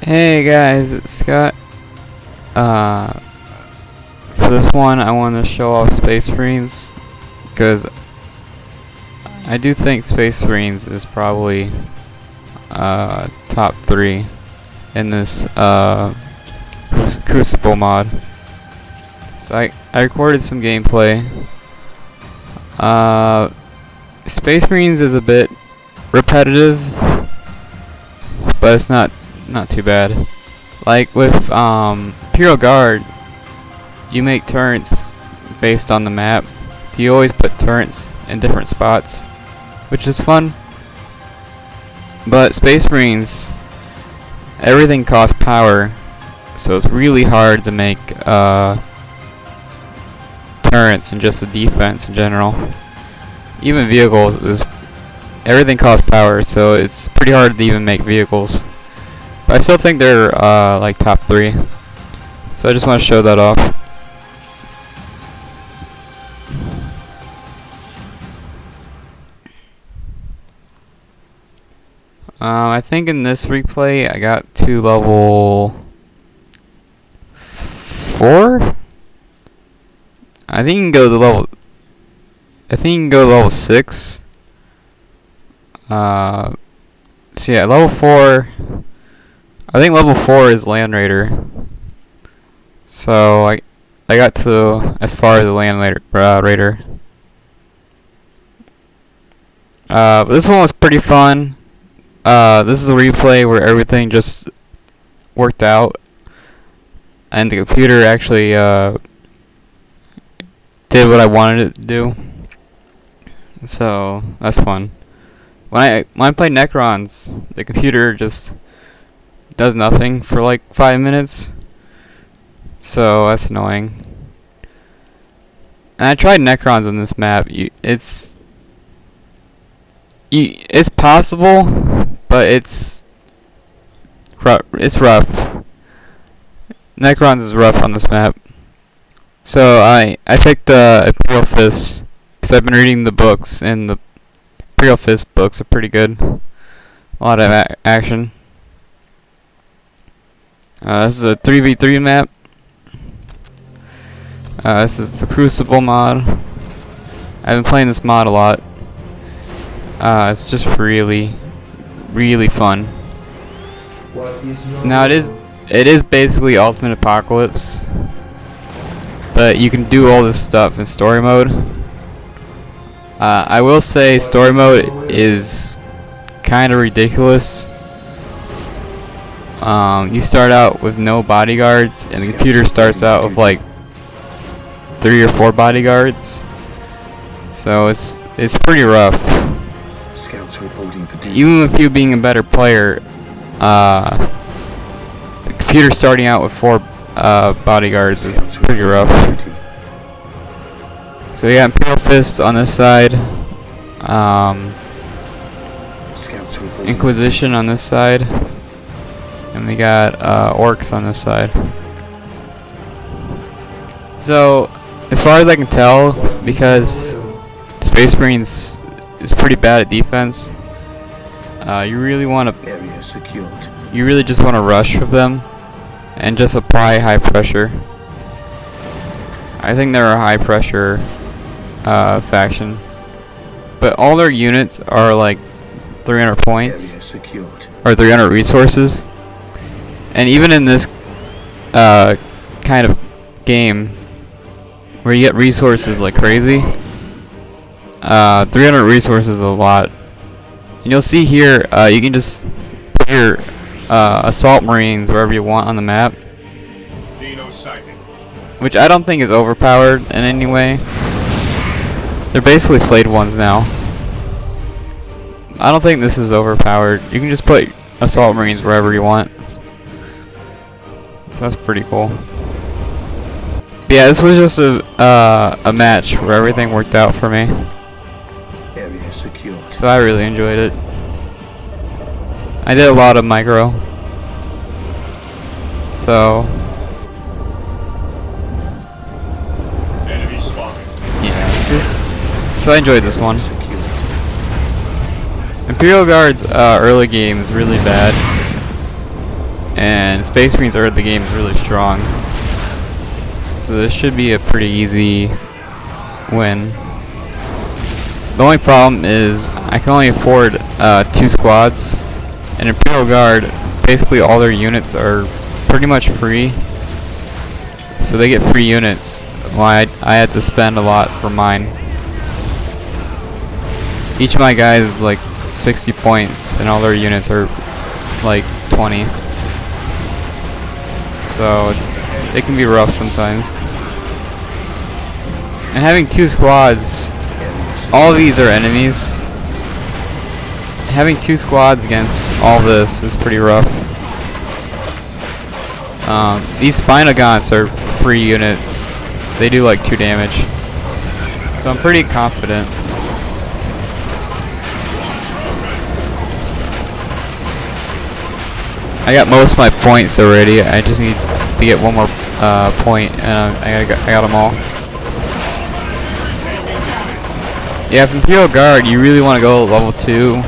Hey guys, it's Scott. For this one I want to show off Space Marines because I do think Space Marines is probably top 3 in this Crucible mod. So I recorded some gameplay. Space Marines is a bit repetitive, but it's not too bad. Like with Imperial Guard, you make turrets based on the map, so you always put turrets in different spots, which is fun. But Space Marines, everything costs power, so it's really hard to make turrets and just the defense in general. Even vehicles everything costs power, so it's pretty hard to even make vehicles. But I still think they're like top 3. So I just want to show that off. I think in this replay I got to level 4. I think you can go to level 6. So yeah, level 4. I think level 4 is Land Raider. So I got to as far as the Land Raider. But this one was pretty fun. This is a replay where everything just worked out, and the computer actually did what I wanted it to do. So that's fun. When I play Necrons, the computer just does nothing for like 5 minutes. So that's annoying. And I tried Necrons on this map. It's possible, but it's rough. Necrons is rough on this map. So I picked Imperial Fist because I've been reading the books, and the Imperial Fist books are pretty good. A lot of action. This is a 3v3 map. This is the Crucible mod. I've been playing this mod a lot. It's just really fun. Now it is basically Ultimate Apocalypse, but you can do all this stuff in story mode. I will say story mode is kind of ridiculous. You start out with no bodyguards, and the computer starts out with like 3 or 4 bodyguards. So it's pretty rough. Scouts reporting for duty. Even with you being a better player, the computer starting out with 4 bodyguards is pretty rough. So we got Imperial Fist on this side, Inquisition on this side, and we got Orcs on this side. So as far as I can tell, because Space Marines is pretty bad at defense, you really just want to rush with them and just apply high pressure. I think they're a high pressure faction, but all their units are like 300 points or 300 resources, and even in this kind of game where you get resources like crazy, 300 resources is a lot. And you'll see here, you can just put your assault marines wherever you want on the map, which I don't think is overpowered in any way. They're basically flayed ones now. I don't think this is overpowered. You can just put assault marines wherever you want. So that's pretty cool. But yeah, this was just a match where everything worked out for me. So I really enjoyed it. I did a lot of micro. So yeah, so I enjoyed this one. Imperial Guard's early game is really bad. and Space Marine's early game is really strong. So this should be a pretty easy win. The only problem is I can only afford 2 squads, and Imperial Guard, basically all their units are pretty much free. So they get free units, while I had to spend a lot for mine. Each of my guys is like 60 points, and all their units are like 20. So it can be rough sometimes. And having 2 squads, all of these are enemies. Having 2 squads against all this is pretty rough. These Spinogons are free units. They do like 2 damage. So I'm pretty confident. I got most of my points already. I just need to get one more point, and I got them all. Yeah, for Imperial Guard, you really want to go level 2,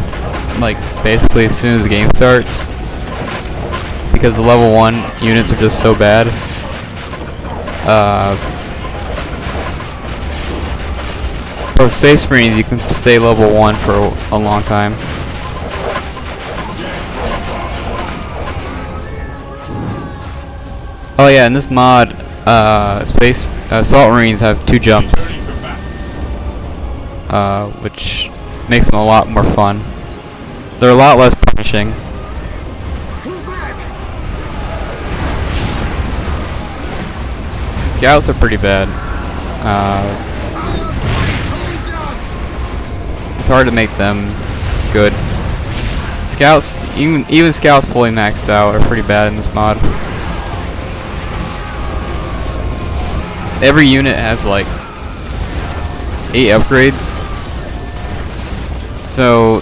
like basically as soon as the game starts, because the level 1 units are just so bad. But with Space Marines, you can stay level 1 for a long time. Oh yeah, in this mod, Assault Marines have 2 jumps, which makes them a lot more fun. They're a lot less punishing. Scouts are pretty bad. It's hard to make them good. Scouts, even Scouts fully maxed out, are pretty bad in this mod. Every unit has like 8 upgrades, so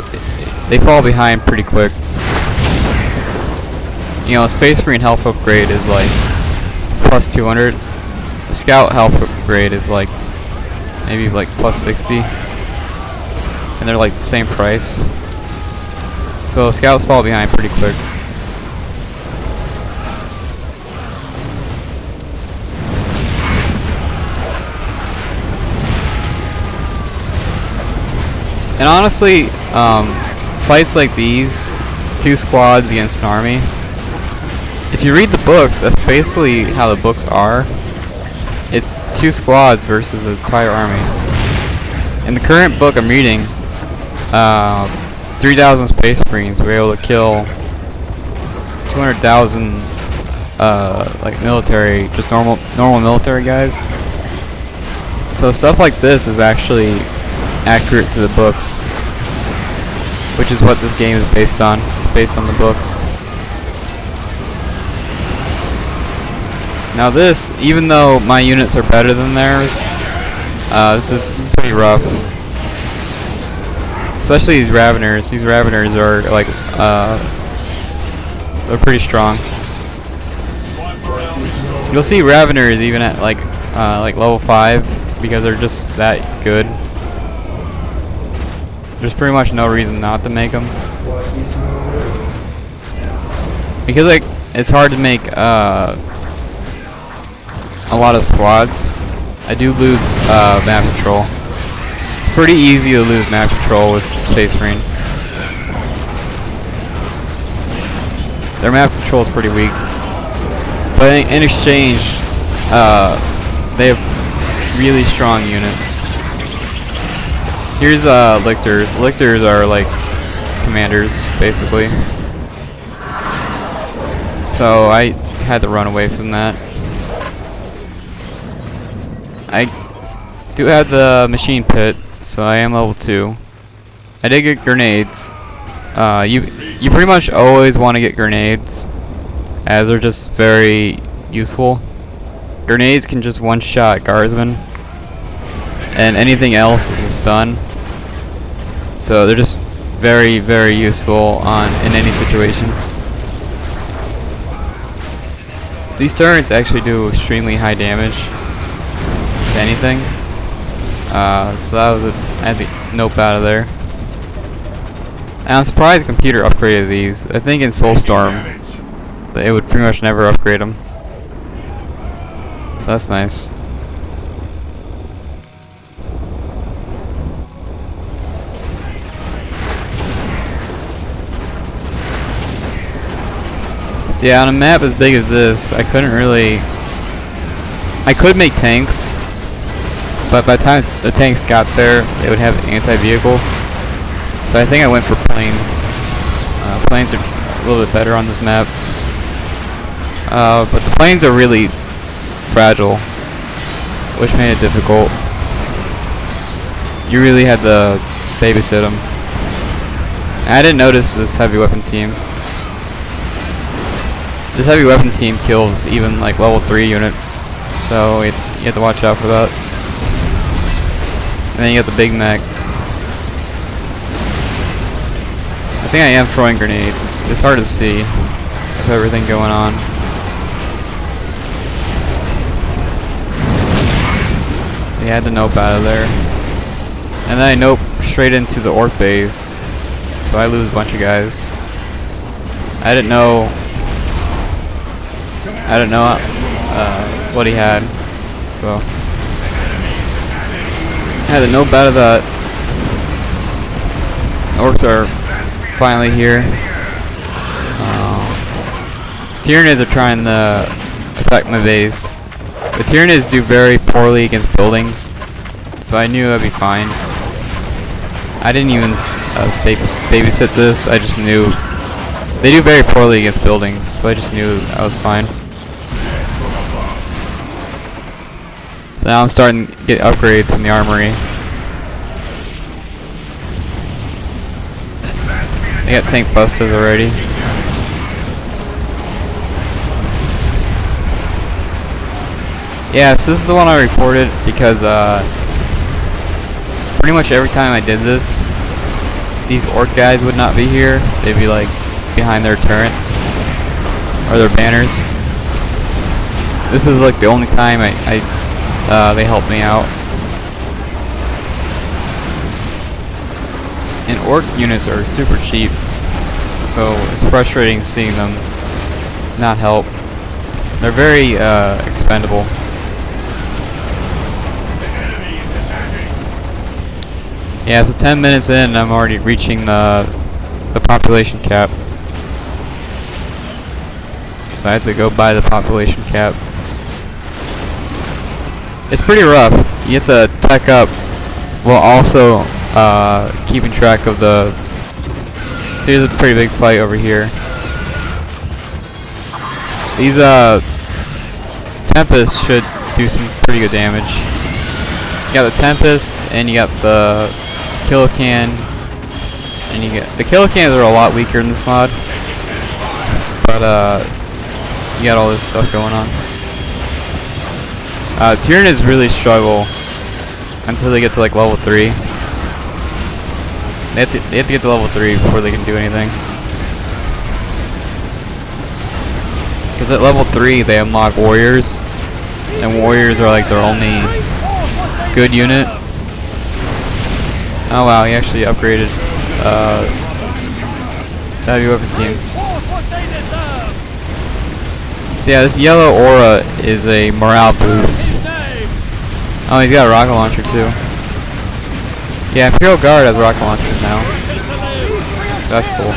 they fall behind pretty quick. You know, a Space Marine health upgrade is like plus 200. The Scout health upgrade is like maybe like plus 60, and they're like the same price. So Scouts fall behind pretty quick. And honestly, fights like these, 2 squads against an army, if you read the books, that's basically how the books are. It's 2 squads versus an entire army. In the current book I'm reading, 3,000 Space Marines were able to kill 200,000 like military, just normal military guys. So stuff like this is actually accurate to the books, which is what this game is based on. It's based on the books. Now this, even though my units are better than theirs, this is pretty rough. Especially these Raveners. These Raveners are like, they're pretty strong. You'll see Raveners even at like level 5 because they're just that good. There's pretty much no reason not to make them. Because like it's hard to make a lot of squads. I do lose map control. It's pretty easy to lose map control with Space Marine. Their map control is pretty weak. But in exchange, they have really strong units. Here's Lictors. Lictors are like commanders, basically. So I had to run away from that. I do have the machine pit, so I am level 2. I did get grenades. You pretty much always want to get grenades, as they're just very useful. Grenades can just one-shot guardsmen, and anything else is a stun. So they're just very, very useful in any situation. These turrets actually do extremely high damage to anything. So that was I had to nope out of there. And I'm surprised the computer upgraded these. I think in Soulstorm it would pretty much never upgrade them. So that's nice. So yeah, on a map as big as this, I could make tanks, but by the time the tanks got there, they would have anti-vehicle. So I think I went for planes. Planes are a little bit better on this map. But the planes are really fragile, which made it difficult. You really had to babysit them. And I didn't notice this heavy weapon team. This heavy weapon team kills even like level 3 units, so you have to watch out for that. And then you got the Big Mac. I think I am throwing grenades. It's hard to see with everything going on. You had to nope out of there. And then I nope straight into the orc base, so I lose a bunch of guys. I didn't know what he had, so I had to nope out of that. Orcs are finally here. Tyranids are trying to attack my base. The Tyranids do very poorly against buildings, so I knew I'd be fine. I didn't even babysit this, I just knew. They do very poorly against buildings, so I just knew I was fine. So now I'm starting to get upgrades from the armory. They got tank busters already. Yeah, so this is the one I recorded because pretty much every time I did this, these orc guys would not be here. They'd be like behind their turrets or their banners. This is like the only time they helped me out. And orc units are super cheap, so it's frustrating seeing them not help. They're very expendable. Yeah, so 10 minutes in, I'm already reaching the population cap. So I have to go by the population cap. It's pretty rough. You have to tech up while also keeping track of the... So here's a pretty big fight over here. These Tempests should do some pretty good damage. You got the Tempest, and you got the Kilocan, and you get... The Kilocans are a lot weaker in this mod, but you got all this stuff going on. Tyranids really struggle until they get to like level 3. They have to get to level 3 before they can do anything. Because at level 3 they unlock warriors, and warriors are like their only good unit. Oh wow, he actually upgraded heavy weapon team. So yeah, this yellow aura is a morale boost. Oh, he's got a rocket launcher too. Yeah, Imperial Guard has rocket launchers now. So that's cool.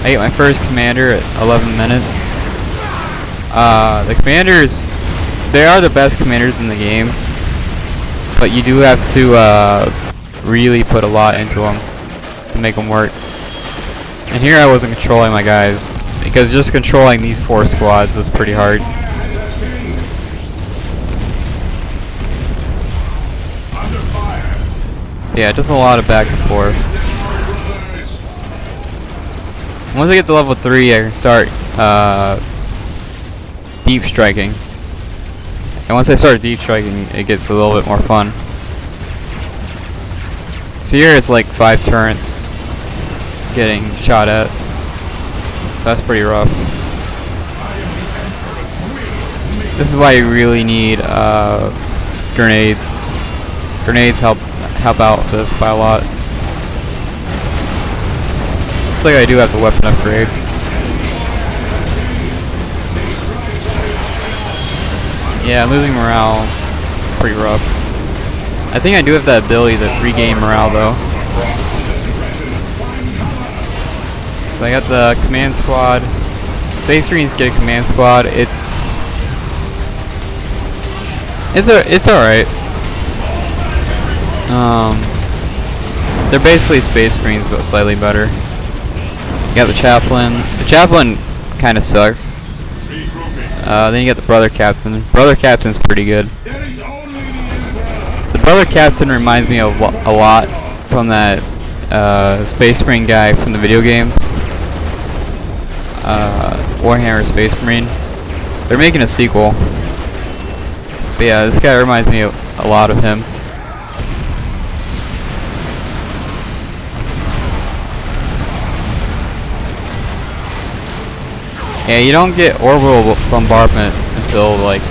I get my first commander at 11 minutes. The commanders, they are the best commanders in the game, but you do have to really put a lot into them to make them work. And here I wasn't controlling my guys, because just controlling these 4 squads was pretty hard. Yeah, just a lot of back and forth. Once I get to level 3, I can start deep striking. And once I start deep striking, it gets a little bit more fun. So here it's like 5 turrets getting shot at. So that's pretty rough. This is why you really need grenades. Grenades help out with this by a lot. Looks like I do have the weapon upgrades. Yeah, losing morale, pretty rough. I think I do have that ability to regain morale though. So I got the command squad. Space Marines get a command squad. It's alright. They're basically Space Marines but slightly better. You got the chaplain. The chaplain kind of sucks. Then you got the brother captain. Brother captain's pretty good. The brother captain reminds me of a lot from that Space Marine guy from the video games. Warhammer Space Marine. They're making a sequel. But yeah, this guy reminds me a lot of him. Yeah, you don't get orbital bombardment until like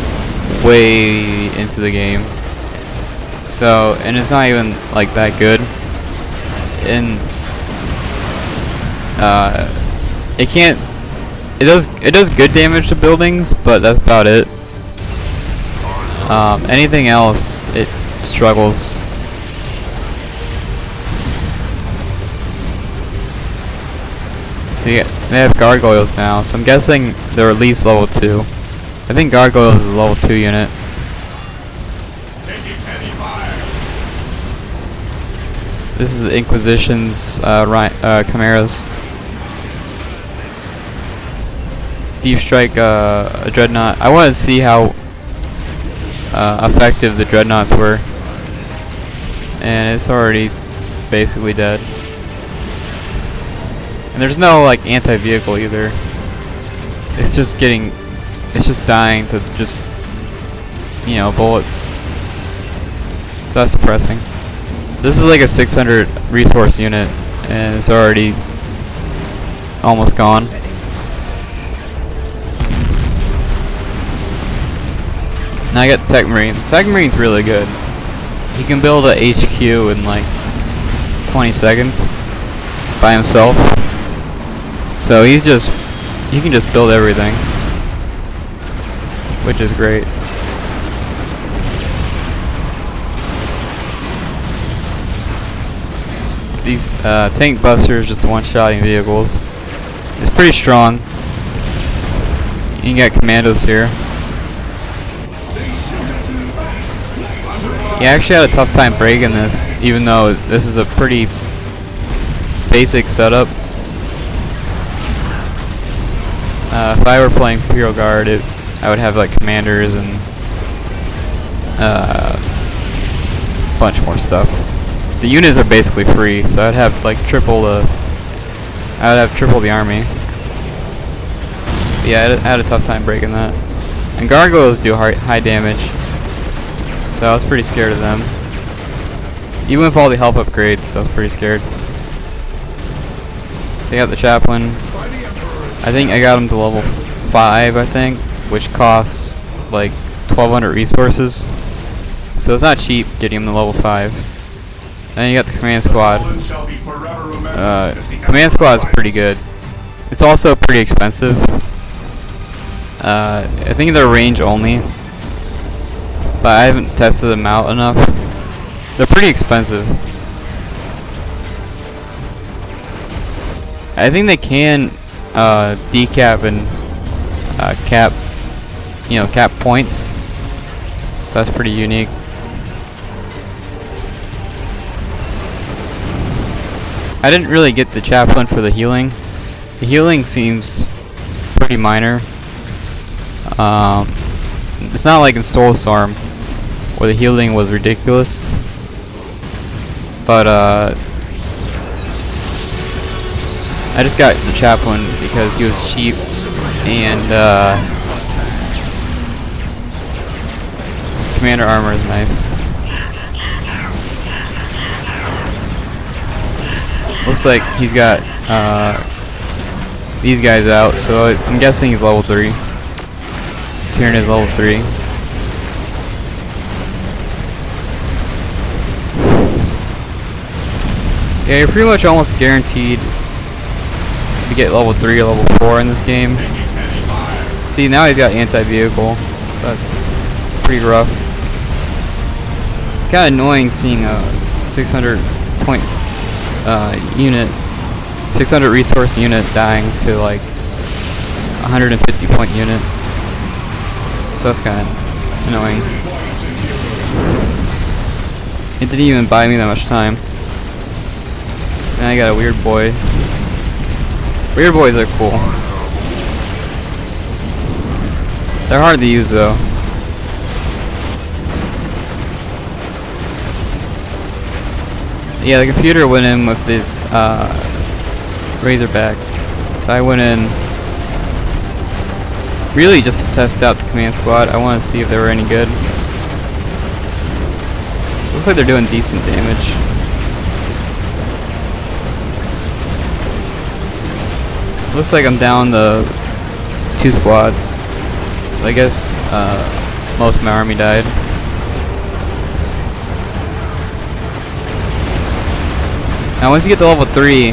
way into the game. So, and it's not even like that good. And it does good damage to buildings, but that's about it. Anything else, it struggles. So yeah, they have gargoyles now, so I'm guessing they're at least level 2. I think gargoyles is a level 2 unit. This is the Inquisition's chimeras. Deep strike a dreadnought. I want to see how effective the dreadnoughts were, and it's already basically dead. And there's no like anti-vehicle either. It's just dying to just, you know, bullets. So that's depressing. This is like a 600 resource unit, and it's already almost gone. Now I got the Tech Marine. The Tech Marine's really good. He can build a HQ in like 20 seconds by himself. So he can just build everything, which is great. These tank busters just one-shotting vehicles. It's pretty strong. You got commandos here. You actually had a tough time breaking this, even though this is a pretty basic setup. If I were playing Imperial Guard, I would have like commanders and a bunch more stuff. The units are basically free, so I'd have like triple the army. But yeah, I had a tough time breaking that. And gargoyles do high damage, so I was pretty scared of them. Even with all the health upgrades, I was pretty scared. So you got the chaplain. I think I got him to level 5, I think, which costs like 1,200 resources. So it's not cheap getting him to level 5. Then you got the command squad. Command squad is pretty good. It's also pretty expensive. I think they're range only, but I haven't tested them out enough. They're pretty expensive. I think they can decap and cap points, so that's pretty unique. I didn't really get the chaplain for the healing. The healing seems pretty minor. It's not like in Soulstorm where the healing was ridiculous, but I just got the chaplain because he was cheap, and commander armor is nice. Looks like he's got these guys out, so I'm guessing he's level 3. Tyrann is level 3. Yeah, you're pretty much almost guaranteed to get level 3 or level 4 in this game. See, now he's got anti-vehicle, so that's pretty rough. It's kind of annoying seeing a 600 point unit, 600 resource unit dying to like 150 point unit. So that's kind of annoying. It didn't even buy me that much time. Now I got a weird boy. Weird boys are cool. They're hard to use though. Yeah, the computer went in with this Razorback. So I went in really just to test out the command squad. I want to see if they were any good. Looks like they're doing decent damage. Looks like I'm down to 2 squads. So I guess most of my army died. Now once you get to level 3,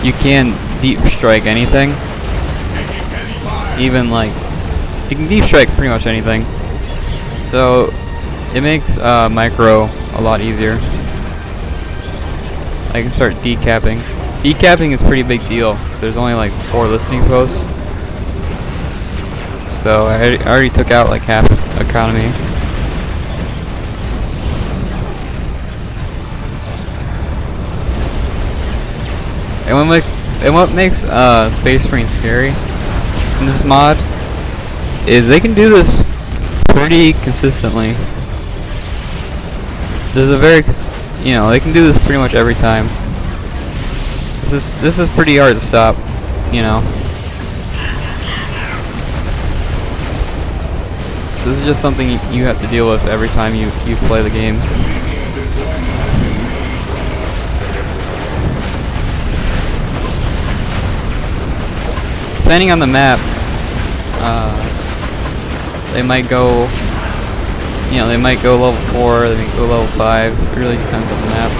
you can deep strike anything. Even like, you can deep strike pretty much anything. So it makes micro a lot easier. I can start decapping. Decapping is a pretty big deal. There's only like 4 listening posts. So I already took out like half his economy. And what makes Space Marine scary in this mod is they can do this pretty consistently. There's a very, you know, they can do this pretty much every time. This is pretty hard to stop, you know. So this is just something you have to deal with every time you play the game. Depending on the map, they might go, you know, they might go level 4, they might go level 5. It really depends on the map.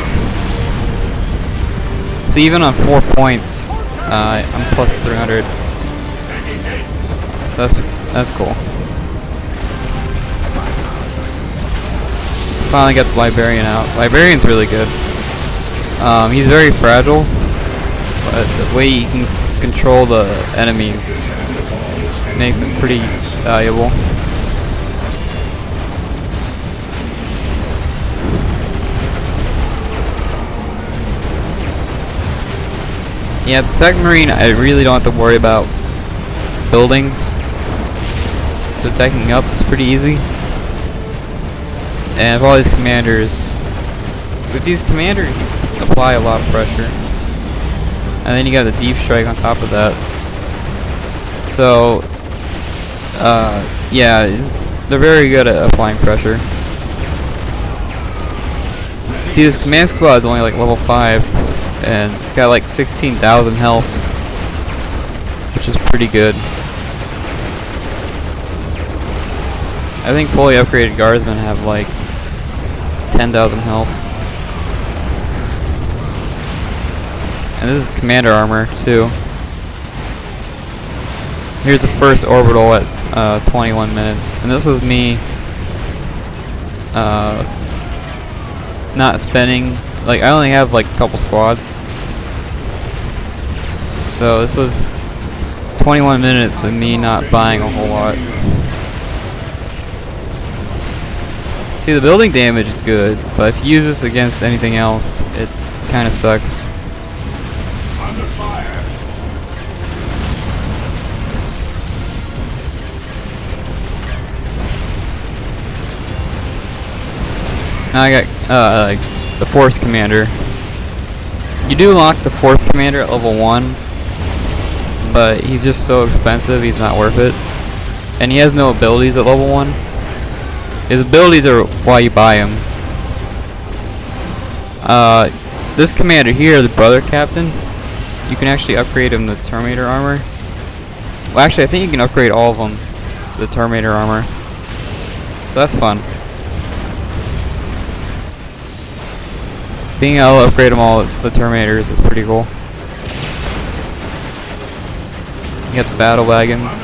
So even on 4 points, I'm plus 300. So that's cool. Finally got the Librarian out. Librarian's really good. He's very fragile, but the way he can control the enemies makes him pretty valuable. Yeah, the Tech Marine, I really don't have to worry about buildings. So attacking up is pretty easy. And with all these commanders, you apply a lot of pressure. And then you got the deep strike on top of that. So, yeah, they're very good at applying pressure. See, this command squad is only like level 5, and it's got like 16,000 health, which is pretty good. I think fully upgraded guardsmen have like 10,000 health. And this is commander armor too. Here's the first orbital at 21 minutes, and this was me not spending, like I only have like a couple squads, so this was 21 minutes of me not buying a whole lot. See, the building damage is good, but if you use this against anything else, it kind of sucks. Now I got like the Force Commander. You do unlock the Force Commander at level 1, but he's just so expensive, he's not worth it. And he has no abilities at level 1. His abilities are why you buy him. This commander here, the Brother Captain, you can actually upgrade him to Terminator armor. Well, actually, I think you can upgrade all of them to the Terminator armor. So that's fun. Being able to upgrade them all, the Terminators, is pretty cool. You got the battle wagons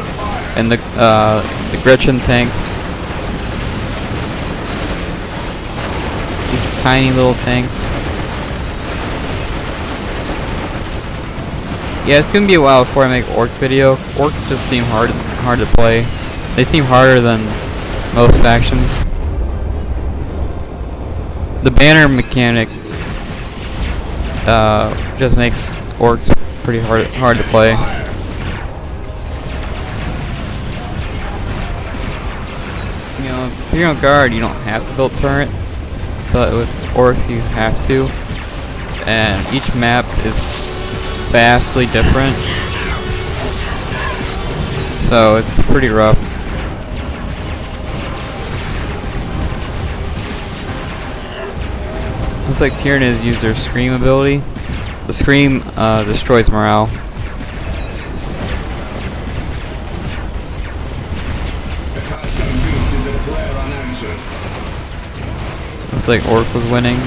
and the Gretchen tanks. These tiny little tanks. Yeah, it's gonna be a while before I make orc video. Orcs just seem hard to play. They seem harder than most factions. The banner mechanic just makes orcs pretty hard to play. You know, if you're on guard, you don't have to build turrets, but with orcs you have to. And each map is vastly different, so it's pretty rough. Looks like Tyranids use their Scream ability. The Scream destroys morale. Looks like Orc was winning.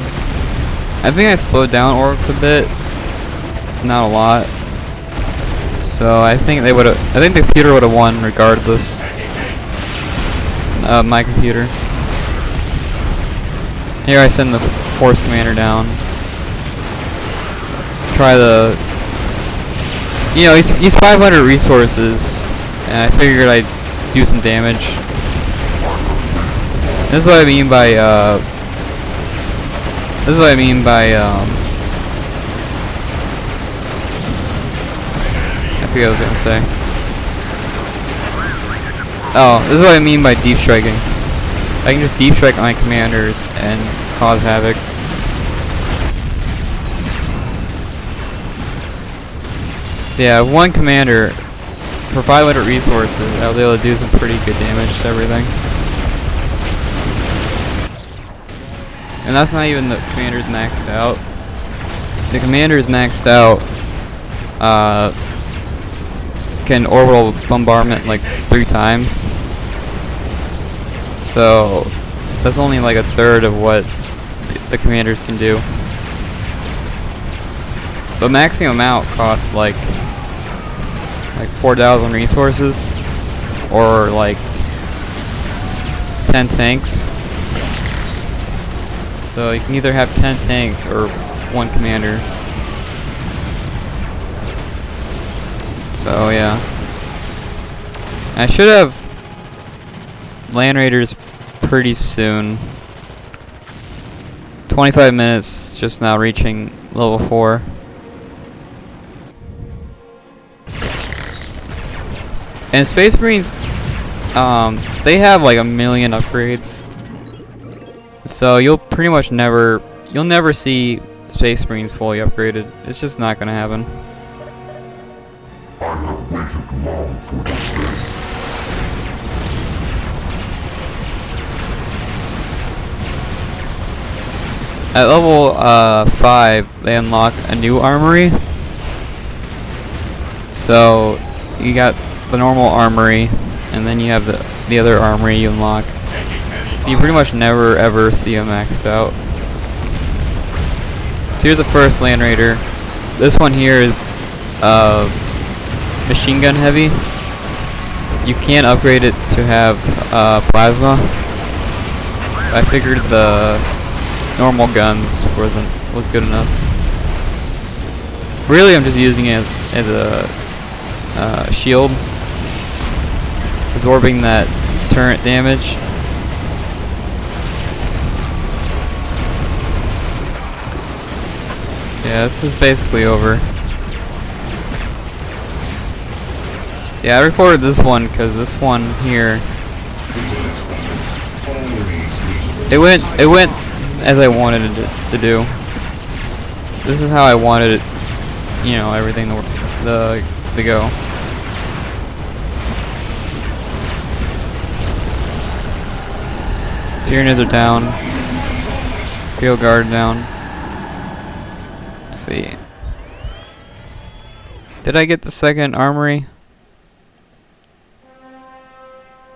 I think I slowed down Orcs a bit. Not a lot. So I think they would have. I think the computer would have won regardless. My computer. Here I send the Force Commander down. Try the. You know, he's 500 resources, and I figured I'd do some damage. This is what I mean by. This is what I mean by. I forget what I was gonna say. Oh, this is what I mean by deep striking. I can just deep strike my commanders and cause havoc. So yeah, one commander for 500 resources, I was able to do some pretty good damage to everything. And that's not even the commander's maxed out. The commander's maxed out can orbital bombardment like 3 times. So that's only like a third of what the commanders can do. But maxing them out costs like 4,000 resources or like 10 tanks. So you can either have 10 tanks or 1 commander. So yeah, I should have Land Raiders pretty soon. 25 minutes just now reaching level 4. And Space Marines, they have like a million upgrades. So you'll pretty much never see Space Marines fully upgraded. It's just not gonna happen. I have waited long for this day. At level 5, they unlock a new armory. So you got the normal armory, and then you have the other armory you unlock. So you pretty much never ever see them maxed out. So here's the first Land Raider. This one here is machine gun heavy. You can't upgrade it to have plasma. I figured the normal guns was good enough. Really, I'm just using it as a shield, absorbing that turret damage. Yeah, this is basically over. See, I recorded this one because this one here, it went as I wanted it to do. This is how I wanted it, you know, everything to go. Tyranids are down. Field guard down. Let's see. Did I get the second armory?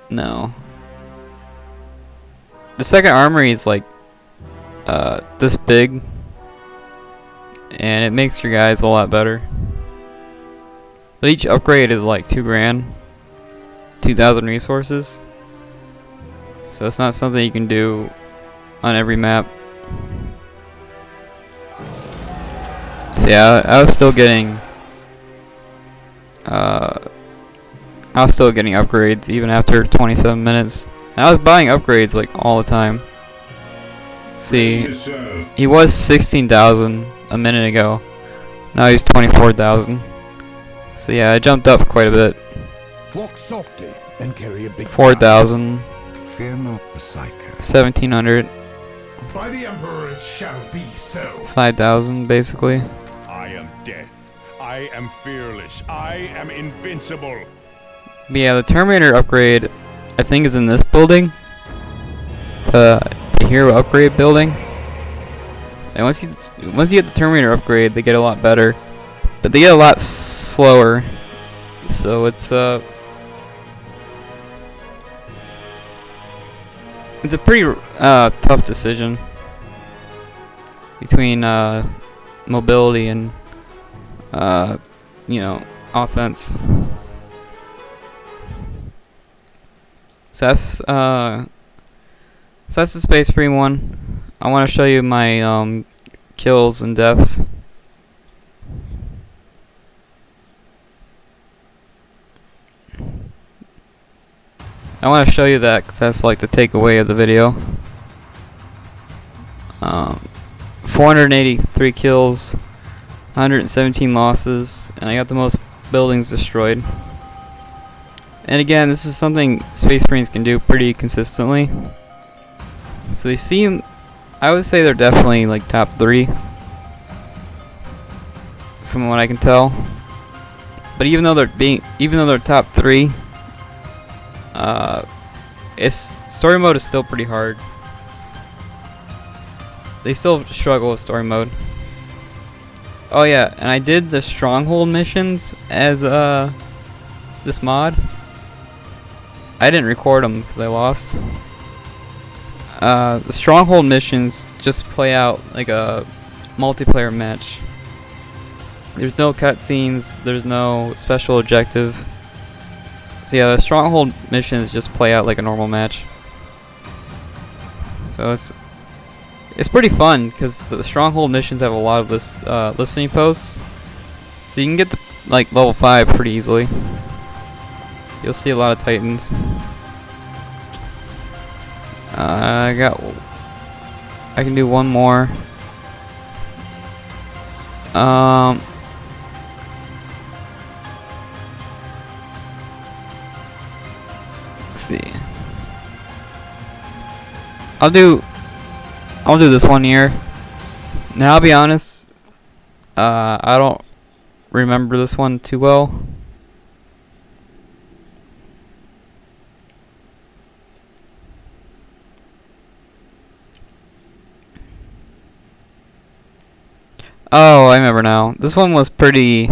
No. The second armory is like this big, and it makes your guys a lot better. But each upgrade is like 2 grand, 2,000 resources. So it's not something you can do on every map. So yeah, I was still getting upgrades even after 27 minutes. And I was buying upgrades like all the time. See, he was 16,000 a minute ago. Now he's 24,000. So yeah, I jumped up quite a bit. Walk softly and carry a big 4,000. Fear not the psycho. 1,700. By the Emperor it shall be so. 5,000 basically. I am death. I am fearless. I am invincible. But yeah, the Terminator upgrade I think is in this building. The hero upgrade building. And once you get the Terminator upgrade, they get a lot better. But they get a lot slower. So it's a pretty tough decision between mobility and you know, offense. So that's the Space Marine one. I want to show you my kills and deaths. I want to show you that because that's like the takeaway of the video. 483 kills, 117 losses, and I got the most buildings destroyed. And again, this is something Space Marines can do pretty consistently. So they seem, I would say they're definitely like top 3 from what I can tell. But even though they're top 3, story mode is still pretty hard. They still struggle with story mode. Oh yeah, and I did the Stronghold missions as this mod. I didn't record them because I lost. The Stronghold missions just play out like a multiplayer match. There's no cutscenes, there's no special objective. So yeah, the Stronghold missions just play out like a normal match. So it's pretty fun because the Stronghold missions have a lot of this listening posts. So you can get the like level 5 pretty easily. You'll see a lot of Titans. I can do one more. Let's see. I'll do this one here. Now I'll be honest, I don't remember this one too well. Oh, I remember now. This one was pretty...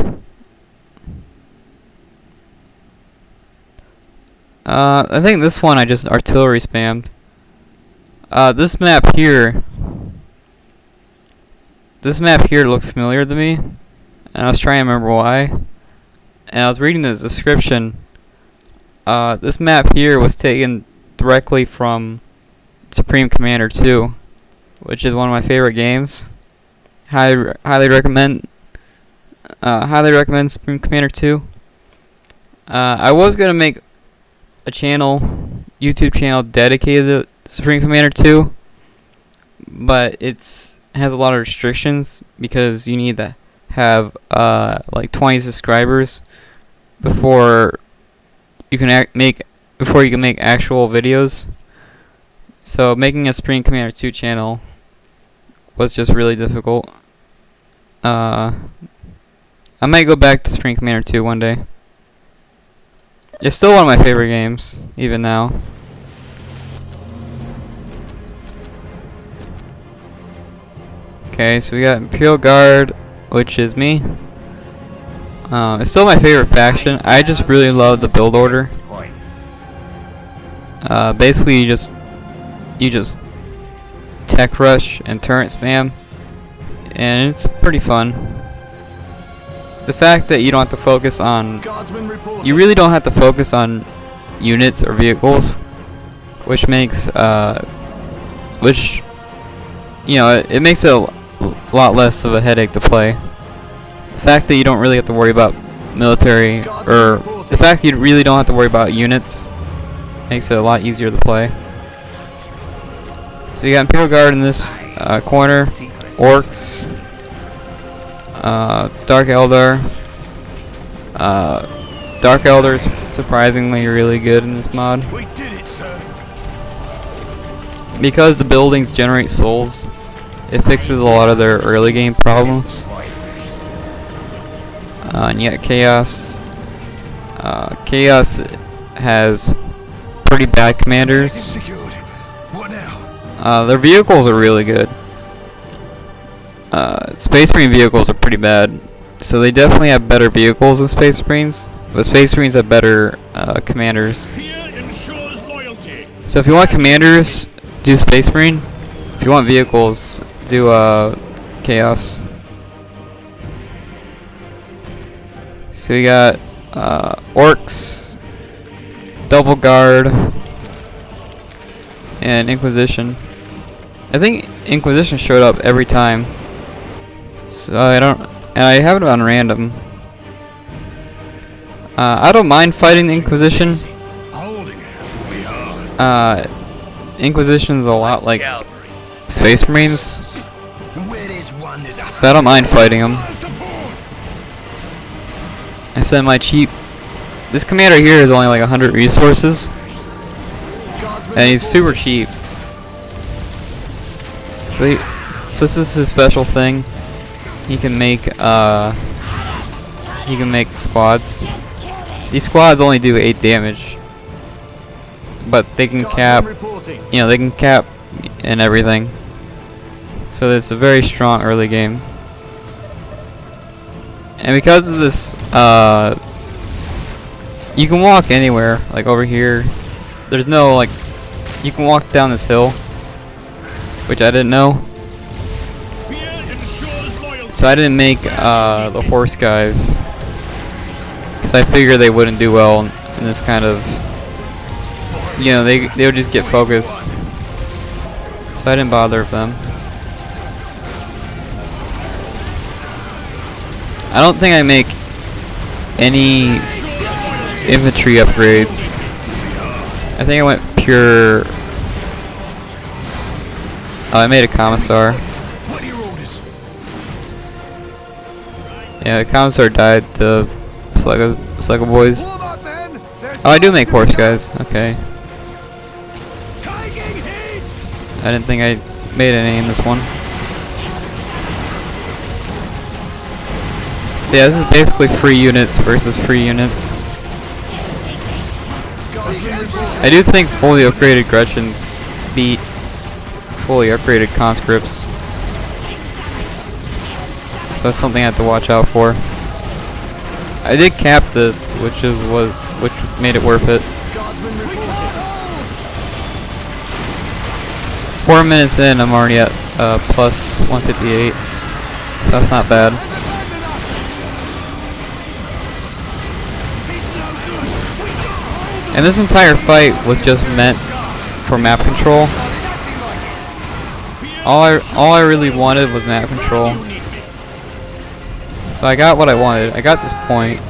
I think this one I just artillery spammed. This map here looked familiar to me, and I was trying to remember why. And I was reading the description. This map here was taken directly from Supreme Commander 2, which is one of my favorite games. Highly recommend Supreme Commander 2. I was gonna make a YouTube channel dedicated to Supreme Commander 2, but it has a lot of restrictions because you need to have like 20 subscribers before you can make actual videos. So making a Supreme Commander 2 channel was just really difficult. I might go back to Supreme Commander 2 one day. It's still one of my favorite games, even now. Okay, so we got Imperial Guard, which is me. It's still my favorite faction. I just really love the build order. Basically, you just tech rush and turret spam, and it's pretty fun. the fact that you don't have to focus on, Guardsman reporting. you really don't have to focus on units or vehicles, which makes which, you know, it makes it a lot less of a headache to play. The fact that you don't really have to worry about military, or the fact that you really don't have to worry about units, makes it a lot easier to play. So you got Imperial Guard in this corner, Orcs, Dark Eldar. Dark Eldar's surprisingly really good in this mod. We did it, sir. Because the buildings generate souls, it fixes a lot of their early game problems. And yet Chaos. Chaos has pretty bad commanders. Secured. What now? Their vehicles are really good. Space Marine vehicles are pretty bad. So they definitely have better vehicles than Space Marines. But Space Marines have better commanders. So if you want commanders, do Space Marine. If you want vehicles, do Chaos. So we got Orcs, Double Guard, and Inquisition. I think Inquisition showed up every time. So I don't, and I have it on random. I don't mind fighting the Inquisition. Inquisition's a lot like Space Marines, so I don't mind fighting them. I send my cheap. This commander here is only like 100 resources, and he's super cheap. So, so this is his special thing. He can make squads. These squads only do 8 damage, but they can cap. You know, they can cap and everything. So it's a very strong early game. And because of this, you can walk anywhere, like over here. There's no, like, you can walk down this hill, which I didn't know. So I didn't make the horse guys, because I figured they wouldn't do well in this kind of, you know, they would just get focused. So I didn't bother with them. I don't think I make any infantry upgrades. I think I went pure. Oh, I made a commissar. Yeah, the commissar died to Sluggo boys. Oh, I do make horse guys. Okay. I didn't think I made any in this one. So yeah, this is basically free units versus free units. I do think fully upgraded Gretchens beat fully upgraded conscripts. So that's something I have to watch out for. I did cap this, which made it worth it. 4 minutes in, I'm already at plus 158, so that's not bad. And this entire fight was just meant for map control. All I really wanted was map control. So I got what I wanted. I got this point.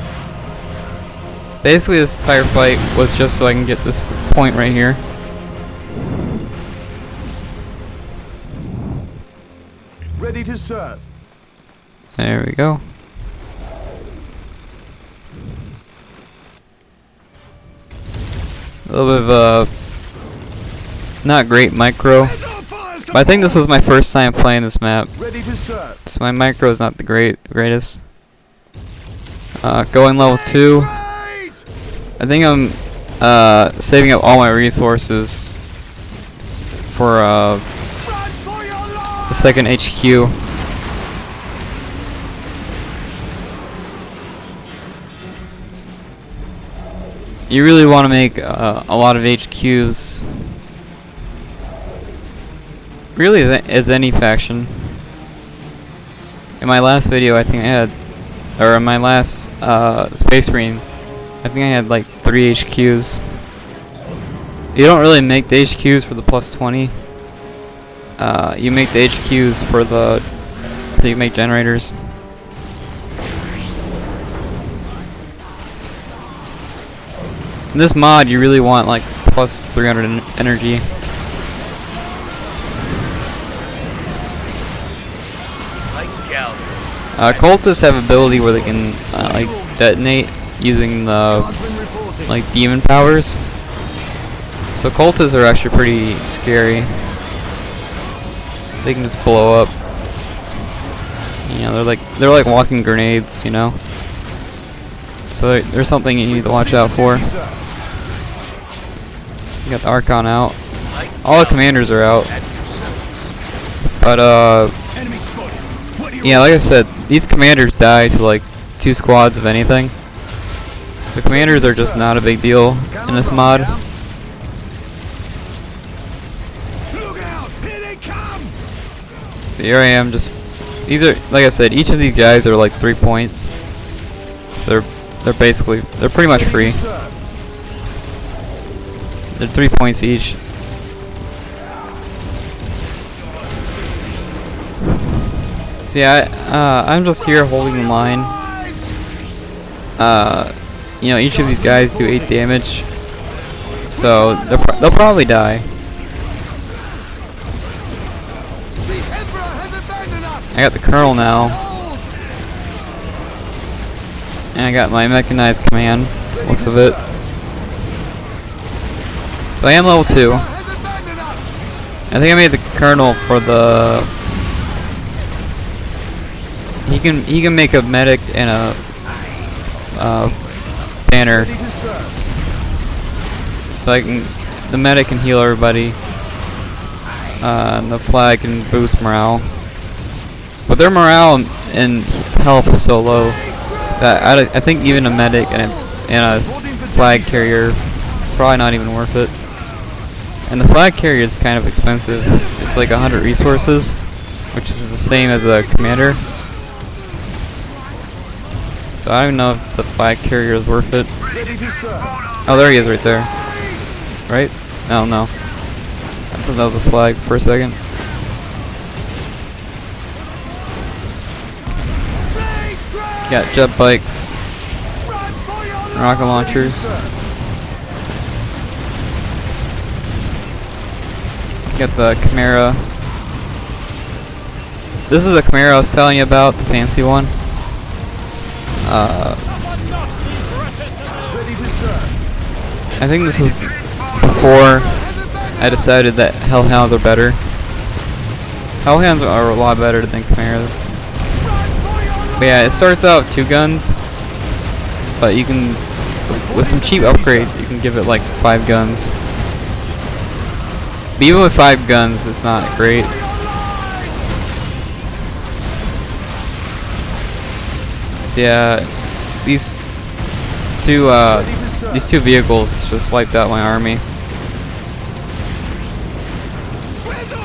Basically, this entire fight was just so I can get this point right here. Ready to serve. There we go. A little bit of not great micro, but I think this was my first time playing this map, Ready to serve. so my micro is not the greatest. Going level 2. I think I'm saving up all my resources for the second HQ. You really want to make a lot of HQs. Really, as any faction. In my last video, I think I had or in my last Space Marine, I think I had like 3 HQs. You don't really make the HQs for the plus 20. You make the HQs for the so you make generators. In this mod, you really want like plus 300 energy. Cultists have ability where they can like detonate using the like demon powers. So cultists are actually pretty scary. They can just blow up. You know, they're like walking grenades, you know. So there's something you need to watch out for. You got the Archon out. All the commanders are out. But yeah, like I said, these commanders die to like 2 squads of anything. The commanders are just not a big deal in this mod. So here I am, just these are, like I said, each of these guys are like 3 points. So they're pretty much free. They're 3 points each. So yeah, I'm just here holding the line. You know, each of these guys do 8 damage, so they'll probably die. I got the Colonel now, and I got my mechanized command. Looks of it. So I am level 2. I think I made the Colonel for the. He can make a medic and a banner, so the medic can heal everybody, and the flag can boost morale. But their morale and health is so low that I think even a medic and a flag carrier is probably not even worth it. And the flag carrier is kind of expensive. It's like 100 resources, which is the same as a commander. So I don't even know if the flag carrier is worth it. Oh, there he is right there. Right? Oh, no. I thought that was a flag for a second. Got jet bikes, rocket launchers. Got the Chimera. This is the Chimera I was telling you about, the fancy one. I think this is before I decided that Hellhounds are better. Hellhounds are a lot better than Chimeras. But yeah, it starts out 2 guns, but you can, with some cheap upgrades, you can give it like 5 guns. But even with 5 guns, it's not great. So yeah, these two vehicles just wiped out my army.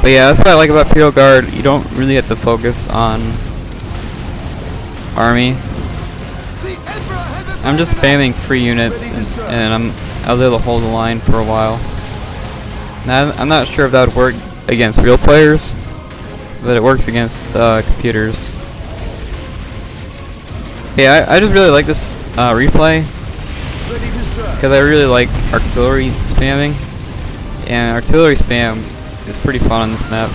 But yeah, that's what I like about Imperial Guard. You don't really have to focus on army. I'm just spamming free units, and I was able to hold the line for a while. Now, I'm not sure if that would work against real players, but it works against computers. Yeah, I just really like this replay because I really like artillery spamming, and artillery spam is pretty fun on this map.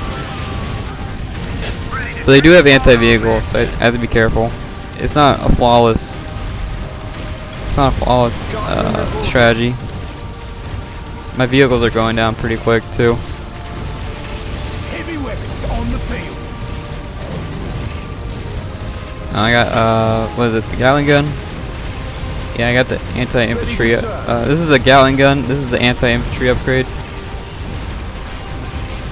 But they do have anti-vehicle, so I have to be careful. It's not a flawless strategy. My vehicles are going down pretty quick too. Heavy weapons on the field. I got what is it? The Gatling gun? Yeah, I got the anti-infantry. This is the Gatling gun. This is the anti-infantry upgrade.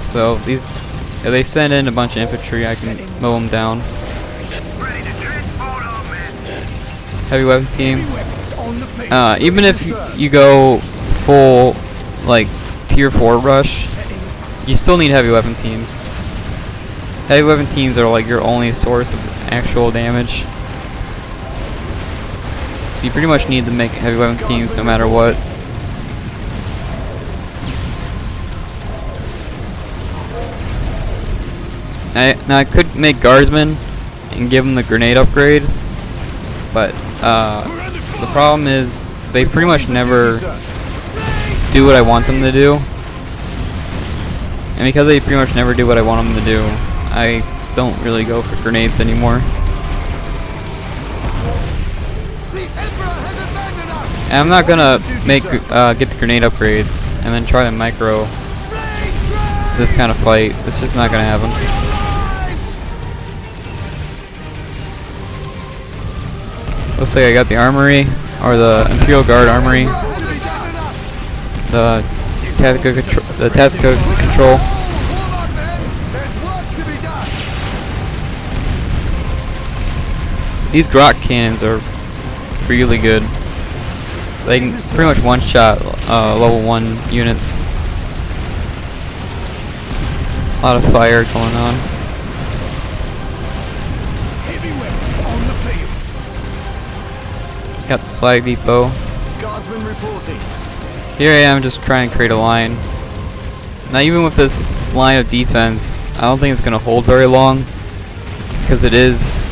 So if they send in a bunch of infantry, I can mow them down. Heavy weapon team. Even if you go full like tier 4 rush, you still need heavy weapon teams. Heavy weapon teams are like your only source of actual damage. you pretty much need to make heavy weapon teams no matter what. Now I could make guardsmen and give them the grenade upgrade, but the problem is they pretty much never do what I want them to do. And because they pretty much never do what I want them to do, I don't really go for grenades anymore. And I'm not gonna get the grenade upgrades and then try to micro this kind of fight. It's just not gonna happen. Looks like I got the armory, or the Imperial Guard armory, the Tactica control. These Grok cannons are really good. They can pretty much one-shot level 1 units. A lot of fire going on. Heavy weapons on the field. Got the Slag Depot. Guardsman reporting. Here I am just trying to create a line. Now even with this line of defense, I don't think it's going to hold very long. Because it is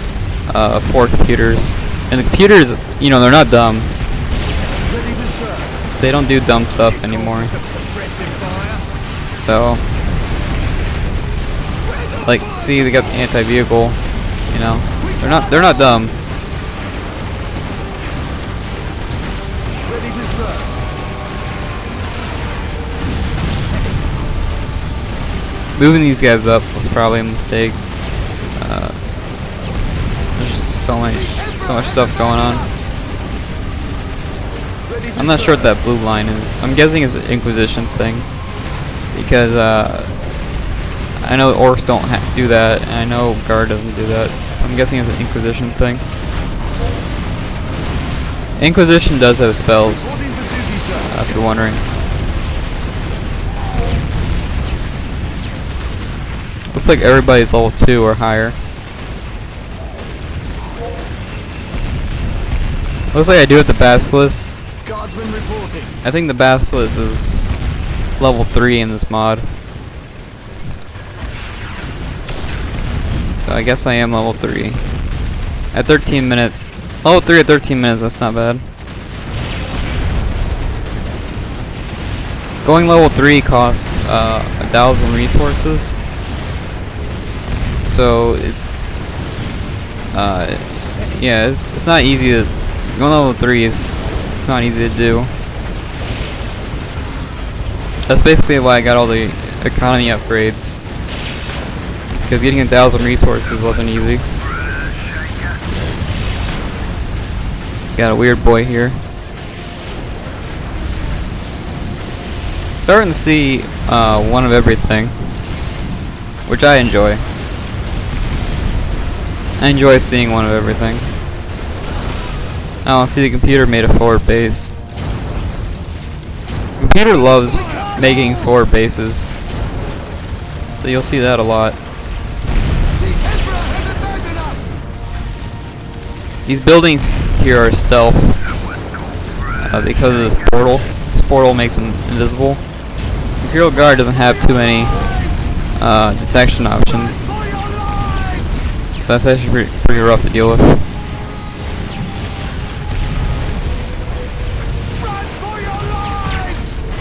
4 computers. And the computers, you know, they're not dumb. They don't do dumb stuff anymore. So, like, see, they got the anti-vehicle. You know, they're not dumb. Moving these guys up was probably a mistake. There's just so much stuff going on. I'm not sure what that blue line is. I'm guessing it's an Inquisition thing, because I know Orcs don't do that, and I know Guard doesn't do that. So I'm guessing it's an Inquisition thing. Inquisition does have spells, if you're wondering. Looks like everybody's level 2 or higher. Looks like I do have the Basilisk. I think the Basilisk is level 3 in this mod. So I guess I am level 3. At 13 minutes. Level 3 at 13 minutes, that's not bad. Going level 3 costs 1,000 resources. So it's yeah, it's not easy to going level 3 is it's not easy to do. That's basically why I got all the economy upgrades, because getting 1,000 resources wasn't easy. Got a weird boy here. Starting to see one of everything, which I enjoy. I enjoy seeing one of everything. Oh, see, the computer made a forward base. The computer loves making forward bases, so you'll see that a lot. These buildings here are stealth because of this portal. This portal makes them invisible. Imperial Guard doesn't have too many detection options, so that's actually pretty rough to deal with.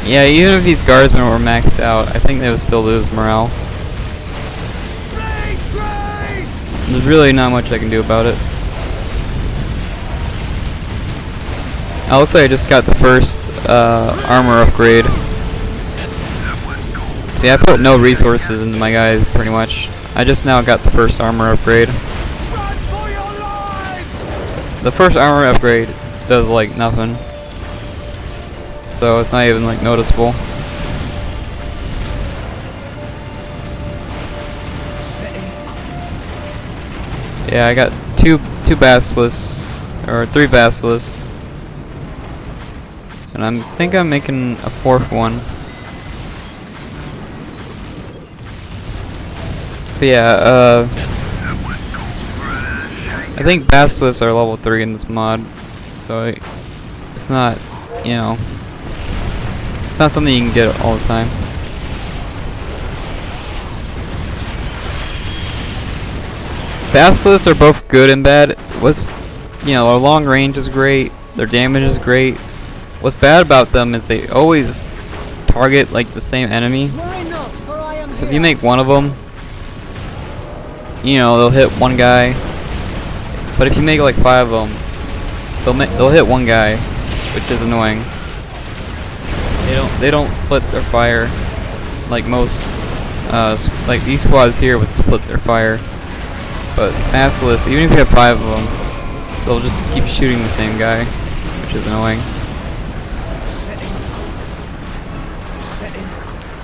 Yeah, even if these guardsmen were maxed out, I think they would still lose morale. There's really not much I can do about it. Oh, looks like I just got the first armor upgrade. See, I put no resources into my guys, pretty much. I just now got the first armor upgrade. The first armor upgrade does like nothing, so it's not even like noticeable. Yeah, I got two basilisks, or 3 basilisks, and I think I'm making a 4th one. But yeah, I think basilisks are level 3 in this mod, so it's not, you know, it's not something you can get all the time. Basilisks are both good and bad. You know, their long range is great, their damage is great. What's bad about them is they always target like the same enemy. So if you make one of them, you know, they'll hit one guy. But if you make like 5 of them, they'll hit one guy, which is annoying. They don't split their fire like most like these squads here would split their fire. But Basilisks, even if you have 5 of them, they'll just keep shooting the same guy, which is annoying.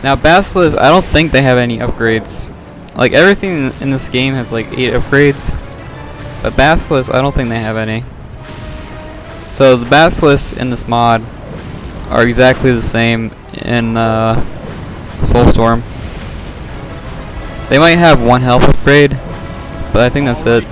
Now Basilisks, I don't think they have any upgrades. Like everything in this game has like 8 upgrades, but Basilisks, I don't think they have any. So the Basilisks in this mod are exactly the same in Soulstorm. They might have 1 health upgrade, but I think that's it.